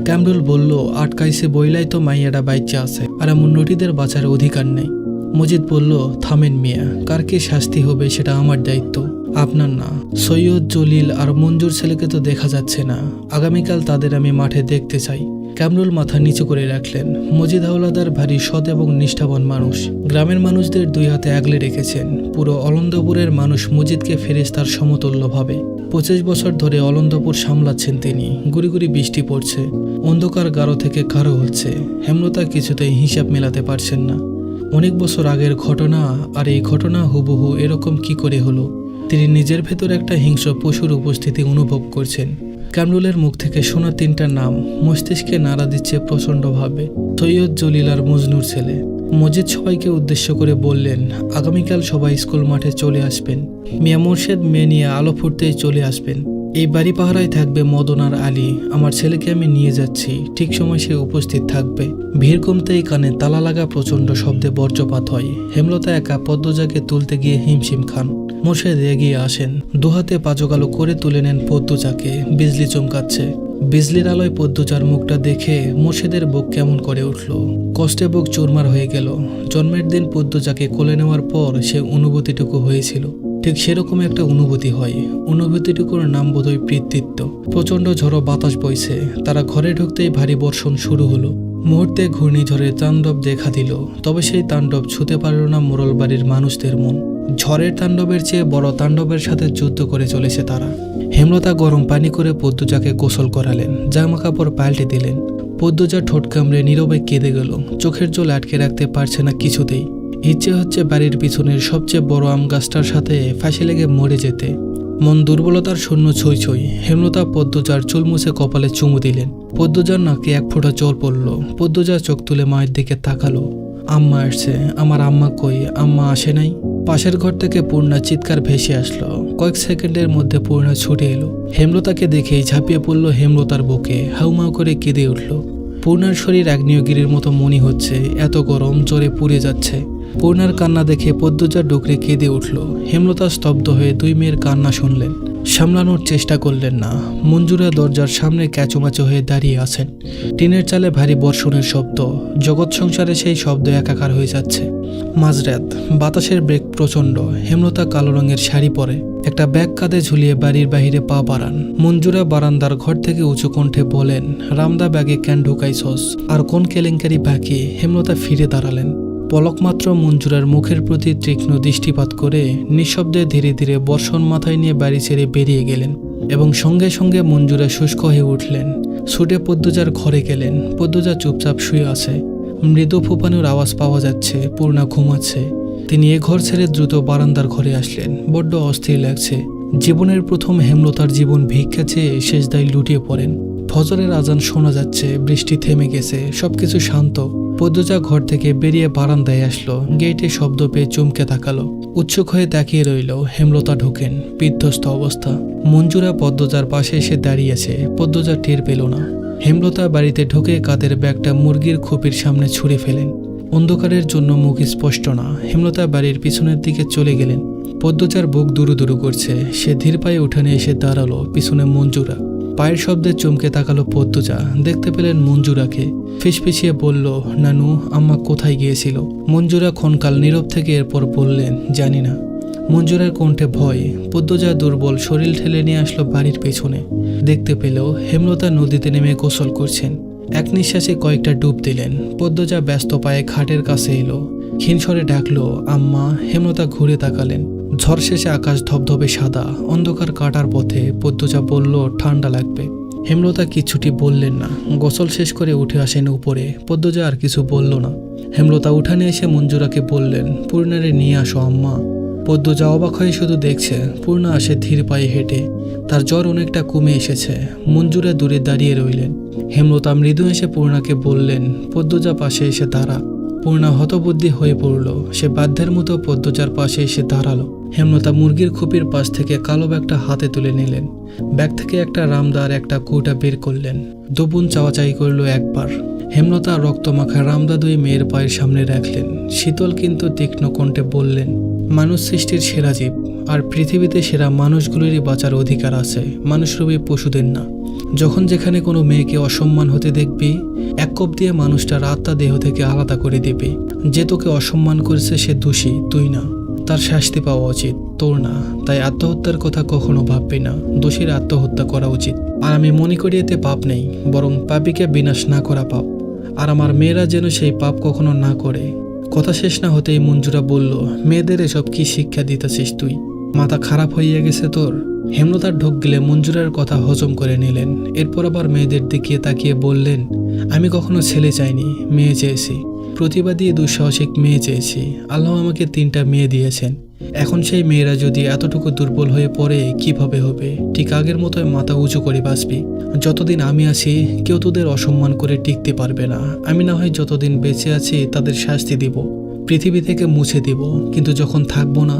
কামরুল বলল, আটকাইছে বইলাই তো মাইয়াটা বাইচা আছে, আর এমন নটিদের বাঁচার অধিকার নেই। মজিদ বলল, থামেন মিয়া, কার কি শাস্তি হবে সেটা আমার দায়িত্ব, আপনার না। সৈয়দ, জলিল আর মঞ্জুর ছেলেকে তো দেখা যাচ্ছে না। আগামীকাল তাদের আমি মাঠে দেখতে চাই। কামরুল মাথা নিচু করে রাখলেন। মজিদ হাওলাদার ভারী সৎ এবং নিষ্ঠাবান মানুষ। গ্রামের মানুষদের দুই হাতে আগলে রেখেছেন। পুরো অলন্দপুরের মানুষ মজিদকে ফেরেশতার সমতুল্য ভাবে। 25 বছর ধরে অলন্দপুর সামলাচ্ছেন তিনি। গুড়ি গুড়ি বৃষ্টি পড়ছে, অন্ধকার গাঢ় থেকে গাঢ় হচ্ছে। হেমলতা কিছুতেই হিসাব মেলাতে পারছেন না। অনেক বছর আগের ঘটনা, আর এই ঘটনা হুবহু এরকম কি করে হলো? তিনি নিজের ভেতর একটা হিংস্র পশুর উপস্থিতি অনুভব করছেন। কামরুলের মুখ থেকে শোনা 3টা নাম মস্তিষ্কে নাড়া দিচ্ছে প্রচণ্ডভাবে, সৈয়দ, জলিল আর মজনুর ছেলে। মজিদ সবাইকে উদ্দেশ্য করে বললেন, আগামীকাল সবাই স্কুল মাঠে চলে আসবেন। মিয়া মোর্শেদ মেয়ে নিয়ে আলো ফুটতেই চলে আসবেন। এই বাড়ি পাহারায় থাকবে মদন আর আলী। আমার ছেলেকে আমি নিয়ে যাচ্ছি, ঠিক সময় সে উপস্থিত থাকবে। ভিড় কমতেই কানে তালা লাগা প্রচণ্ড শব্দে বজ্রপাত হয়। হেমলতা একা পদ্মজাকে তুলতে গিয়ে হিমশিম খান। মোর্শেদ এগিয়ে আসেন, দুহাতে পাজকালো করে তুলে নেন পদ্মজাকে। বিজলি চমকাচ্ছে। বিজলির আলোয় পদ্মজার মুখটা দেখে মোর্শেদের বুক কেমন করে উঠল। কষ্টে বুক চুরমার হয়ে গেল। জন্মের দিন পদ্মজাকে কোলে নেওয়ার পর সে অনুভূতিটুকু হয়েছিল, ঠিক সেরকম একটা অনুভূতি হয়। অনুভূতিটুকুর নাম বোধহয় পিতৃত্ব। প্রচণ্ড ঝড়ো বাতাস বইছে। তারা ঘরে ঢুকতেই ভারী বর্ষণ শুরু হলো। মুহূর্তে ঘূর্ণিঝড়ের তাণ্ডব দেখা দিল। তবে সেই তাণ্ডব ছুঁতে পারল না মোড়ল বাড়ির মানুষদের মন। ঝড়ের তাণ্ডবের চেয়ে বড় তাণ্ডবের সাথে যুদ্ধ করে চলেছে তারা। হেমলতা গরম পানি করে পদ্মজাকে গোসল করালেন, জামা কাপড় পাল্টে দিলেন। পদ্মজা ঠোঁট কামড়ে নীরবে কেঁদে গেল। চোখের জল আটকে রাখতে পারছে না কিছুতেই। ইচ্ছে হচ্ছে বাড়ির পিছনের সবচেয়ে বড় আম গাছটার সাথে ফাঁসি লেগে মরে যেতে। মন দুর্বলতার শূন্য ছই ছই। হেমলতা পদ্মজার চুল মুছে কপালে চুমু দিলেন। পদ্মজার নাকে এক ফোঁটা জল পড়ল। পদ্মজা চোখ তুলে মায়ের দিকে তাকালো। আম্মা আসছে। আমার আম্মা কই? আম্মা আসে নাই? পাশের ঘর থেকে পূর্ণা চিৎকার ভেসে আসলো। কয়েক সেকেন্ডের মধ্যে পূর্ণা ছুটে এলো। হেমলতাকে দেখেই ঝাঁপিয়ে পড়ল হেমলতার বুকে, হাউমাউ করে কেঁদে উঠল। পূর্ণার শরীর আগ্নেয়গিরির মতো মনে হচ্ছে, এত গরম, জ্বরে পুড়ে যাচ্ছে। পূর্ণার কান্না দেখে পদ্মজা ডুকরে কেঁদে উঠল। হেমলতা স্তব্ধ হয়ে দুই মেয়ের কান্না শুনলেন। সামলানোর চেষ্টা করলেন না। মঞ্জুরা দরজার সামনে ক্যাচুমাচু হয়ে দাঁড়িয়ে আছেন। টিনের চালে ভারী বর্ষণের শব্দ। জগৎ সংসারে সেই শব্দ একাকার হয়ে যাচ্ছে। মাঝরাত, বাতাসের বেগ প্রচণ্ড। হেমলতা কালো রঙের শাড়ি পরে, একটা ব্যাগ কাঁধে ঝুলিয়ে বাড়ির বাহিরে পা বাড়ান। মঞ্জুরা বারান্দার ঘর থেকে উঁচু কণ্ঠে বলেন, রামদা ব্যাগে কেন ঢুকাইছস? আর কোন কেলেঙ্কারি বাকি? হেমলতা ফিরে দাঁড়ালেন। পলকমাত্র মঞ্জুরার মুখের প্রতি তীক্ষ্ণ দৃষ্টিপাত করে নিঃশব্দে ধীরে ধীরে বর্ষণ মাথায় নিয়ে বাড়ি ছেড়ে বেরিয়ে গেলেন। এবং সঙ্গে সঙ্গে মঞ্জুরা শুষ্ক হয়ে উঠলেন। ছুটে পদ্মজার ঘরে গেলেন। পদ্মজা চুপচাপ শুয়ে আছে। মৃদু ফুপানোর আওয়াজ পাওয়া যাচ্ছে। পূর্ণা ঘুমাচ্ছে। তিনি এ ঘর ছেড়ে দ্রুত বারান্দার ঘরে আসলেন। বড্ড অস্থির লাগছে। জীবনের প্রথম হেমলতার জীবন ভিক্ষা চেয়ে শেষদায় লুটিয়ে পড়েন। ফজরের আজান শোনা যাচ্ছে। বৃষ্টি থেমে গেছে। সবকিছু শান্ত। পদ্মজা ঘর থেকে বেরিয়ে বারান্দায় আসলো। গেটে শব্দ পেয়ে চমকে তাকালো। উৎসুক হয়ে তাকিয়ে রইল। হেমলতা ঢোকেন, বিধ্বস্ত অবস্থা। মঞ্জুরা পদ্মজার পাশে এসে দাঁড়িয়েছে। পদ্মজা টের পেল না। হেমলতা বাড়িতে ঢুকে কাঁধের ব্যাগটা মুরগির খুপির সামনে ছুঁড়ে ফেলেন। অন্ধকারের জন্য মুখ স্পষ্ট না। হেমলতা বাড়ির পিছনের দিকে চলে গেলেন। পদ্মজার বুক দুরু দুরু করছে। সে ধীর পায়ে উঠানে এসে দাঁড়ালো। পিছনে মঞ্জুরা। পায়ের শব্দে চমকে তাকালো পদ্মজা। দেখতে পেলেন মঞ্জুরাকে। ফিসফিসিয়ে বলল, নানু, আম্মা কোথায় গিয়েছিল? মঞ্জুরা ক্ষণকাল নীরব থেকে এরপর বললেন, জানি না। মঞ্জুরার কণ্ঠে ভয়। পদ্মজা দুর্বল শরীর ঠেলে নিয়ে আসলো বাড়ির পেছনে। দেখতে পেল হেমলতা নদীতে নেমে গোসল করছেন। এক নিঃশ্বাসে কয়েকটা ডুব দিলেন। পদ্মজা ব্যস্ত পায়ে খাটের কাছে এলো। ক্ষীণস্বরে ডাকলো, আম্মা। হেমলতা ঘুরে তাকালেন। ঝড় শেষে আকাশ ধবধবে সাদা। অন্ধকার কাটার পথে। পদ্মজা বলল, ঠান্ডা লাগবে। হেমলতা কিছুটি বললেন না। গোসল শেষ করে উঠে আসেন উপরে। পদ্মজা আর কিছু বলল না। হেমলতা উঠানে এসে মঞ্জুরাকে বললেন, পূর্ণারে নিয়ে আসো আম্মা। পদ্মজা অবাক হয়ে শুধু দেখছে। পূর্ণা আসে ধীর পায়ে হেঁটে। তার জ্বর অনেকটা কমে এসেছে। মঞ্জুরা দূরে দাঁড়িয়ে রইলেন। হেমলতা মৃদু এসে পূর্ণাকে বললেন, পদ্মজা পাশে এসে দাঁড়া। পূর্ণা হতবুদ্ধি হয়ে পড়ল। সে বাধ্যের মতো পদ্মজার পাশে এসে দাঁড়ালো। হেমলতা মুরগির খুপির পাশ থেকে কালো ব্যাগটা হাতে তুলে নিলেন। ব্যাগ থেকে একটা রামদা আর একটা কৌটা বের করলেন। দুপুন চাওয়াচাই করলো একবার। হেমলতা রক্তমাখা রামদা দুই মেয়ের পায়ের সামনে রাখলেন। শীতল কিন্তু তীক্ষ্ণ কণ্ঠে বললেন, মানুষ সৃষ্টির সেরা জীব, আর পৃথিবীতে সেরা মানুষগুলোরই বাঁচার অধিকার আছে, মানুষরূপী পশুদের না। যখন যেখানে কোনো মেয়েকে অসম্মান হতে দেখবি, এক কোপ দিয়ে মানুষটার আত্মা দেহ থেকে আলাদা করে দিবি। যে তোকে অসম্মান করেছে সে দোষী, তুই না। তার শাস্তি পাওয়া উচিত, তোর না। তাই আত্মহত্যার কথা কখনো ভাববি না। দোষীর আত্মহত্যা করা উচিত। আর আমি মনে করি এতে পাপ নেই, বরং পাপীকে বিনাশ না করা পাপ। আর আমার মেয়েরা যেন সেই পাপ কখনো না করে। কথা শেষ না হতেই মঞ্জুরা বলল, মেয়েদের এসব কি শিক্ষা দিতেছিস তুই? মাথা খারাপ হইয়া গেছে তোর? হেমলতার ঢোক গেলে মঞ্জুরার কথা হজম করে নিলেন। এরপর আবার মেয়েদের দিকে তাকিয়ে বললেন, আমি কখনো ছেলে চাইনি, মেয়ে চেয়েছি। প্রতিবাদী দুঃসাহসিক মেয়ে চেয়েছি। আল্লাহ আমাকে 3টা মেয়ে দিয়েছেন। এখন সেই মেয়েরা যদি এতটুকু দুর্বল হয়ে পড়ে কিভাবে হবে? ঠিক আগের মতোই মাথা উঁচু করে বাঁচবি। যতদিন আমি আছি কেউ তোদের অসম্মান করে টিকতে পারবে না। আমি না হয় যতদিন বেঁচে আছি তাদের শাস্তি দিব, পৃথিবী থেকে মুছে দিব। কিন্তু যখন থাকবো না,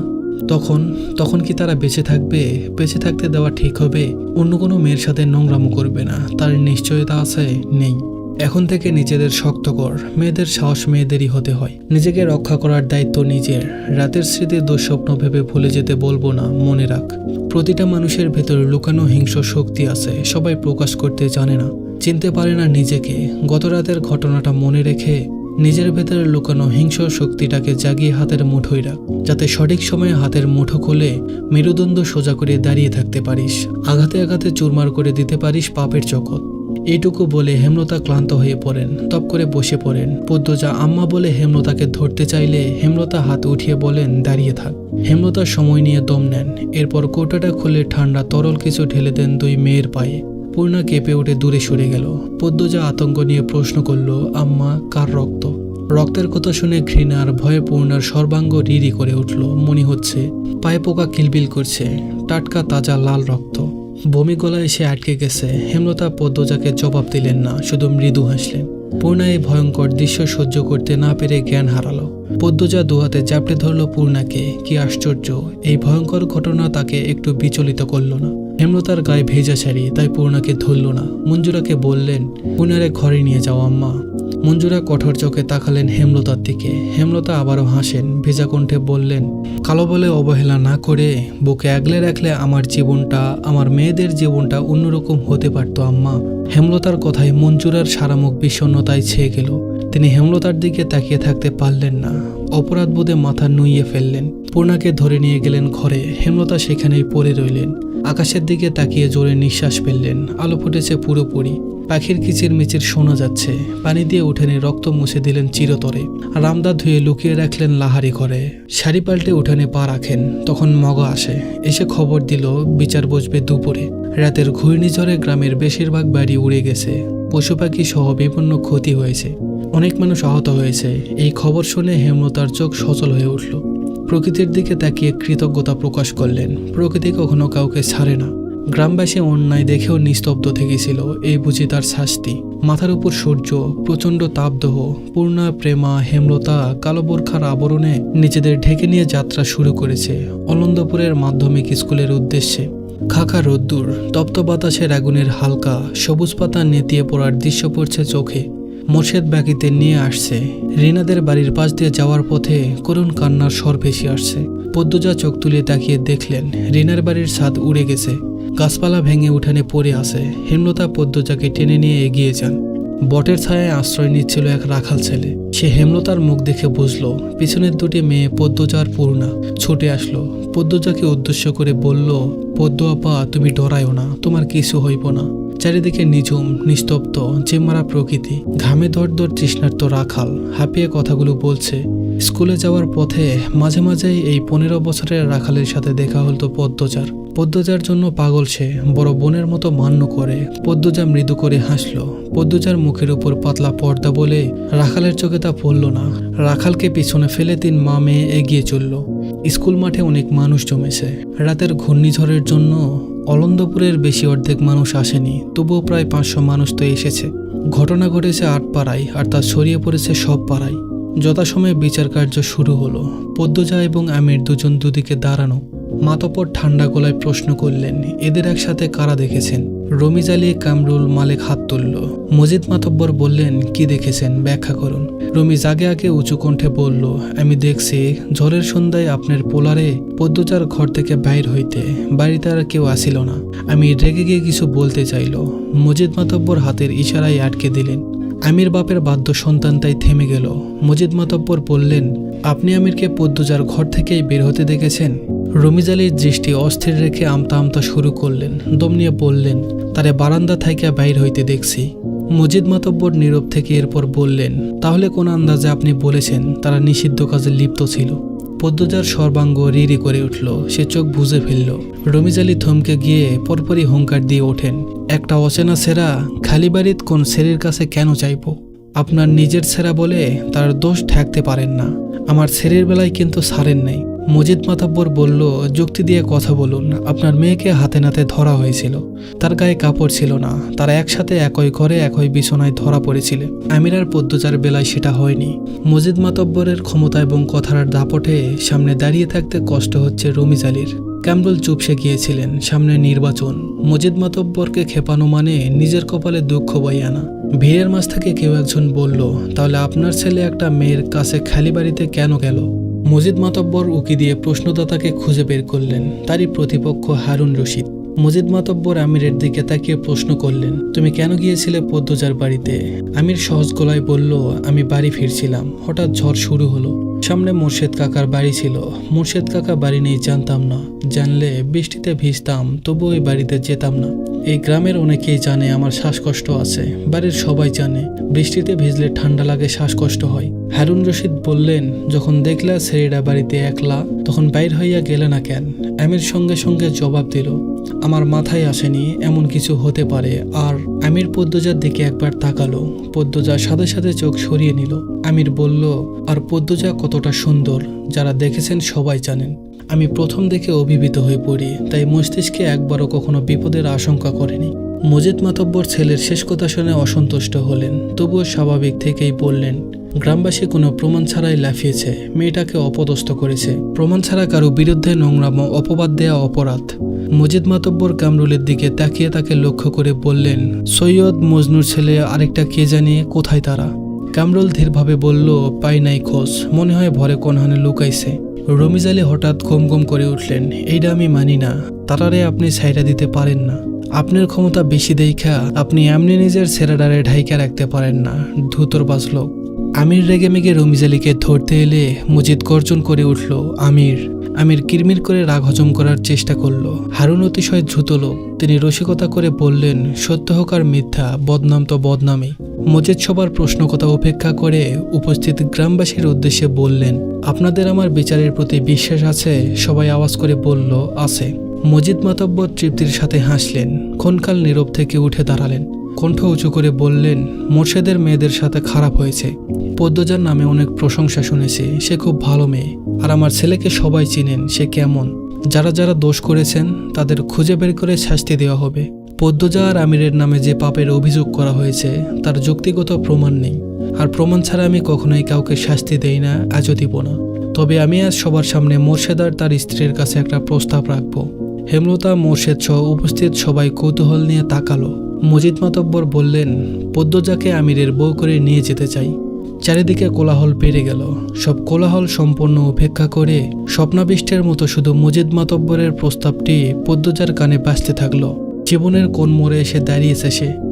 তখন কি তারা বেঁচে থাকবে? বেঁচে থাকতে দেওয়া ঠিক হবে? অন্য কোনো মেয়ের সাথে নোংরামো করবে না, তার নিশ্চয়তা আছে? নেই। এখন থেকে নিজেদের শক্ত কর। মেয়েদের সাহস মেয়েদেরই হতে হয়। নিজেকে রক্ষা করার দায়িত্ব নিজের। রাতের স্মৃতির দুঃস্বপ্ন ভেবে ভুলে যেতে বলবো না, মনে রাখ। প্রতিটা মানুষের ভেতরে লুকানো হিংস্র শক্তি আছে, সবাই প্রকাশ করতে জানে না, চিনতে পারে না নিজেকে। গত রাতের ঘটনাটা মনে রেখে নিজের ভেতরে লুকানো হিংস্র শক্তিটাকে জাগিয়ে হাতের মুঠোয় রাখ, যাতে সঠিক সময়ে হাতের মুঠো খুলে মেরুদণ্ড সোজা করে দাঁড়িয়ে থাকতে পারিস। আঘাতে আঘাতে চুরমার করে দিতে পারিস পাপের জগৎ। এইটুকু বলে হেমলতা ক্লান্ত হয়ে পড়েন। তপ করে বসে পড়েন। পদ্মজা আম্মা বলে হেমলতাকে ধরতে চাইলে হেমলতা হাত উঠিয়ে বলেন, দাঁড়িয়ে থাক। হেমলতা সময় নিয়ে দম নেন। এরপর কৌটাটা খুলে ঠান্ডা তরল কিছু ঢেলে দেন দুই মেয়ের পায়ে। পূর্ণা কেঁপে উঠে দূরে সরে গেল। পদ্মজা আতঙ্ক নিয়ে প্রশ্ন করল, আম্মা, কার রক্ত? রক্তের কথা শুনে ঘৃণা আর ভয়ে পূর্ণার সর্বাঙ্গ রিরি করে উঠল। মনে হচ্ছে পায়ে পোকা কিলবিল করছে। টাটকা তাজা লাল রক্ত। বমি গলায় এসে আটকে গেছে। হেমলতা পদ্মজাকে জবাব দিলেন না, শুধু মৃদু হাসলেন। পূর্ণা এই ভয়ঙ্কর দৃশ্য সহ্য করতে না পেরে জ্ঞান হারালো। পদ্মজা দুহাতে জাপটে ধরল পূর্ণাকে। কি আশ্চর্য, এই ভয়ঙ্কর ঘটনা তাকে একটু বিচলিত করল না। হেমলতার গায়ে ভেজা শাড়ি, তাই পূর্ণাকে ধরল না। মঞ্জুরাকে বললেন, পূর্ণারে ঘরে নিয়ে যাও আম্মা। মঞ্জুরা কঠোর চোখে তাকালেন হেমলতার দিকে। হেমলতা আবারও হাসেন। ভেজা কণ্ঠে বললেন, কালো বলে অবহেলা না করে বুকে আগলে রাখলে আমার জীবনটা, আমার মেয়েদের জীবনটা অন্যরকম হতে পারত আম্মা। হেমলতার কথায় মঞ্জুরার সারামুখ বিষণ্ণতায় ছেয়ে গেল। তিনি হেমলতার দিকে তাকিয়ে থাকতে পারলেন না। অপরাধ বোধে মাথা নুইয়ে ফেললেন। পূর্ণাকে ধরে নিয়ে গেলেন ঘরে। হেমলতা সেখানেই পড়ে রইলেন। আকাশের দিকে তাকিয়ে জোরে নিঃশ্বাস ফেললেন। আলো ফুটেছে পুরোপুরি। পাখির কিচিরমিচির শোনা যাচ্ছে। পানি দিয়ে উঠোনে রক্ত মুছে দিলেন চিরতরে। রামদা ধুয়ে লুকিয়ে রাখলেন লাহারি ঘরে। শাড়ি পাল্টে উঠানে পা রাখেন। তখন মগা আসে। এসে খবর দিল বিচার বসবে দুপুরে। রাতের ঘূর্ণিঝড়ে গ্রামের বেশিরভাগ বাড়ি উড়ে গেছে। পশু পাখি সহ বিভিন্ন ক্ষতি হয়েছে। অনেক মানুষ আহত হয়েছে। এই খবর শুনে হেমলতার চোখ সচল হয়ে উঠল। প্রকৃতির দিকে তাকিয়ে কৃতজ্ঞতা প্রকাশ করলেন। প্রকৃতি কখনো কাউকে ছাড়ে না। গ্রামবাসী অন্যায় দেখেও নিস্তব্ধ থেকেছিল। এই বুঝি তার শাস্তি। মাথার উপর সূর্য, প্রচণ্ড তাপদাহ। পূর্ণা, প্রেমা, হেমলতা কালো বোরখার আবরণে নিজেদের ঢেকে নিয়ে যাত্রা শুরু করেছে অনন্দপুরের মাধ্যমিক স্কুলের উদ্দেশ্যে। খাখা রোদ্দুর, তপ্ত বাতাসের আগুনের হালকা সবুজ পাতা নেতিয়ে পড়ার দৃশ্য পড়ছে চোখে। মোর্শেদ ব্যাগিতে নিয়ে আসছে। রিনাদের বাড়ির পাশ দিয়ে যাওয়ার পথে করুণ কান্নার স্বর ভেসে আসছে। পদ্মজা চোখ তুলে তাকিয়ে দেখলেন রিনার বাড়ির ছাদ উড়ে গেছে, গাছপালা ভেঙে উঠানে পড়ে আছে। হেমলতা পদ্মজাকে টেনে নিয়ে এগিয়ে যান। বটের ছায়ায় আশ্রয় নিচ্ছিল এক রাখাল ছেলে। সে হেমলতার মুখ দেখে বুঝলো পিছনের দুটি মেয়ে পদ্মজার পূর্ণা। ছুটে আসলো, পদ্মজাকে উদ্দেশ্য করে বলল, পদ্ম আপা, তুমি ডরায়ও না, তোমার কিছু হইব না। চারিদিকে নিঝুম নিস্তব্ধ জেমারা প্রকৃতি। ঘামে দরদর তৃষ্ণার্ত রাখাল হাঁপিয়ে কথাগুলো বলছে। স্কুলে যাওয়ার পথে মাঝে মাঝেই এই 15 বছরের রাখালের সাথে দেখা হতো পদ্মজার। পদ্মজার জন্য পাগল সে, বড় বোনের মতো মান্য করে। পদ্মজা মৃদু করে হাসলো। পদ্মজার মুখের উপর পাতলা পর্দা বলে রাখালের চোখে তা পড়ল না। রাখালকে পিছনে ফেলে 3 মা মেয়ে এগিয়ে চলল। স্কুল মাঠে অনেক মানুষ জমেছে। রাতের ঘূর্ণিঝড়ের জন্য অলন্দপুরের বেশি অর্ধেক মানুষ আসেনি, তবুও প্রায় 500 মানুষ তো এসেছে। ঘটনা ঘটেছে 8 পাড়ায়, আর তা ছড়িয়ে পড়েছে সব পাড়ায়। যথাসময়ে বিচার কার্য শুরু হলো। পদ্মজা এবং আমির দুজন দুদিকে দাঁড়ানো। মাতব্বর ঠান্ডা গলায় প্রশ্ন করলেন, এদের একসাথে কারা দেখেছেন? রমিজ আলী, কামরুল, মালেক হাত তুলল। মজিদ মাতব্বর বললেন, কি দেখেছেন, ব্যাখ্যা করুন। রমিজ আগে আগে উঁচু কণ্ঠে বলল, আমি দেখছি ঝড়ের সন্ধ্যায় আপনার পোলারে পদ্মজার ঘর থেকে বাইর হইতে, বাড়িতে আর কেউ আসিল না। আমি রেগে গিয়ে কিছু বলতে চাইল। মজিদ মাতব্বর হাতের ইশারায় আটকে দিলেন। আমির বাপের বাধ্য সন্তান তাই থেমে গেল। মজিদ মাতব্বর বললেন, আপনি আমিরকে পদ্মজার ঘর থেকেই বের হতে দেখেছেন? রমিজ আলীর দৃষ্টি অস্থির রেখে আমতা আমতা শুরু করলেন। দম নিয়ে বললেন, তারে বারান্দা থেকে বাইর হইতে দেখছি। মজিদ মাতব্বর নীরব থেকে এরপর বললেন, তাহলে কোন আন্দাজে আপনি বলেছেন তারা নিষিদ্ধ কাজে লিপ্ত ছিল? পদ্মজার সর্বাঙ্গ রিরি করে উঠল। সে চোখ বুজে ফেলল। রমিজ আলী থমকে গিয়ে পরপরই হুঙ্কার দিয়ে ওঠেন, একটা অচেনা ছেঁড়া খালি বাড়িত কোন ছেলের কাছে কেন চাইব? আপনার নিজের ছেঁড়া বলে তার দোষ ঠেকতে পারেন না, আমার ছেলের বেলায় কিন্তু ছাড়েন নাই। মজিদ মাতব্বর বলল, যুক্তি দিয়ে কথা বলুন। আপনার মেয়েকে হাতে নাতে ধরা হয়েছিল, তার গায়ে কাপড় ছিল না, তারা একসাথে একই ঘরে একই বিছানায় ধরা পড়েছিল। আমির আর পদ্মজার বেলায় সেটা হয়নি। মজিদ মাতব্বরের ক্ষমতা এবং কথার দাপটে সামনে দাঁড়িয়ে থাকতে কষ্ট হচ্ছে রমিজ আলীর। কামরুল চুপসে গিয়েছিলেন, সামনে নির্বাচন। মজিদ মাতব্বরকে খেপানো মানে নিজের কপালে দুঃখ বই আনা। ভিড়ের মাঝ থেকে কেউ একজন বলল, তাহলে আপনার ছেলে একটা মেয়ের কাছে খালি বাড়িতে কেন গেল? মজিদ মাতব্বর উকি দিয়ে প্রশ্নদাতাকে খুঁজে বের করলেন। তারই প্রতিপক্ষ হারুন রশিদ। মজিদ মাতব্বর আমিরের দিকে তাকিয়ে প্রশ্ন করলেন, তুমি কেন গিয়েছিলে পদ্মজার বাড়িতে? আমির সহজ গলায় বলল, আমি বাড়ি ফিরছিলাম, হঠাৎ ঝড় শুরু হলো। সামনে মোর্শেদ কাকার বাড়ি ছিল। মোর্শেদ কাকা বাড়ি নেই জানতাম না, জানলে বৃষ্টিতে ভিজতাম, তবু ওই বাড়িতে যেতাম না। এই গ্রামের অনেকেই জানে আমার শ্বাসকষ্ট আছে, বাড়ির সবাই জানে বৃষ্টিতে ভিজলে ঠান্ডা লাগে, শ্বাসকষ্ট হয়। হারুন রশিদ বললেন, যখন দেখলা ছেলেরা বাড়িতে একলা, তখন বাইর হইয়া গেলে না কেন? আমির সঙ্গে সঙ্গে জবাব দিল, আমার মাথায় আসেনি এমন কিছু হতে পারে। আর আমির পদ্মজার দিকে একবার তাকালো। পদ্মজা সাথে সাথে চোখ সরিয়ে নিল। আমির বলল, আর পদ্মজা কতটা সুন্দর যারা দেখেছেন সবাই জানেন। আমি প্রথম দেখে অভিভূত হয়ে পড়ি, তাই মস্তিষ্কে একবারও কখনো বিপদের আশঙ্কা করেনি। মজিদ মাতব্বর ছেলের শেষ কথা শুনে অসন্তুষ্ট হলেন, তবুও স্বাভাবিক থেকেই বললেন, গ্রামবাসী কোনো প্রমাণ ছাড়াই লাফিয়েছে, মেয়েটাকে অপদস্থ করেছে। প্রমাণ ছাড়া কারো বিরুদ্ধে নোংরাম অপবাদ দেয়া অপরাধ। মজিদ মাতব্বর কামরুলের দিকে তাকিয়ে তাকে লক্ষ্য করে বললেন, সৈয়দ মজনুর ছেলে আরেকটা কে জানি, কোথায় তারা? কামরুল ধীরভাবে বলল, পাই নাই খোঁজ, মনে হয় ভরে কোনহানে লুকাইছে। রমিজ আলী হঠাৎ ঘুম ঘুম করে উঠলেন, এইটা আমি মানি না, তারারে আপনি ছাইরা দিতে পারেন না। আপনার ক্ষমতা বেশি দেখা আপনি এমনি নিজের ছেলেটারে ঢাইকা রাখতে পারেন না, ধুতর বাজলো। আমির রেগে মেগে রমিজ আলীকে ধরতে এলে মজিদ গর্জন করে উঠল, আমির। আমির কিরমির করে রাগ হজম করার চেষ্টা করল। হারুন অতিশয় দ্রুত লোক, তিনি রসিকতা করে বললেন, সত্য হোক আর মিথ্যা, বদনাম তো বদনামই। মজিদ সবার প্রশ্ন কথা উপেক্ষা করে উপস্থিত গ্রামবাসীর উদ্দেশ্যে বললেন, আপনাদের আমার বিচারের প্রতি বিশ্বাস আছে? সবাই আওয়াজ করে বলল, আছে। মজিদ মাতব্বর তৃপ্তির সাথে হাসলেন, ক্ষণকাল নীরব থেকে উঠে দাঁড়ালেন। কণ্ঠ উঁচু করে বললেন, মোর্শেদের মেয়েদের সাথে খারাপ হয়েছে। পদ্মজার নামে অনেক প্রশংসা শুনেছি, সে খুব ভালো মেয়ে। আর আমার ছেলেকে সবাই চিনেন, সে কেমন। যারা যারা দোষ করেছেন তাদের খুঁজে বের করে শাস্তি দেওয়া হবে। পদ্মজা আর আমিরের নামে যে পাপের অভিযোগ করা হয়েছে তার যুক্তিগত প্রমাণ নেই, আর প্রমাণ ছাড়া আমি কখনোই কাউকে শাস্তি দেই না, আজও দিব না। তবে আমি আজ সবার সামনে মোর্শেদ আর তার স্ত্রীর কাছে একটা প্রস্তাব রাখবো। হেমলতা, মোর্শেদ সহ উপস্থিত সবাই কৌতূহল নিয়ে তাকালো। মজিদ মাতব্বর বললেন, পদ্মজাকে আমিরের বউ করে নিয়ে যেতে চাই। চারিদিকে কোলাহল বেড়ে গেল। সব কোলাহল সম্পূর্ণ উপেক্ষা করে স্বপ্নাবিষ্টের মতো শুধু মজিদ মাতব্বরের প্রস্তাবটি পদ্মজার কানে বাজতে থাকলো। জীবনের কোন মোড়ে এসে দাঁড়িয়েছে সে।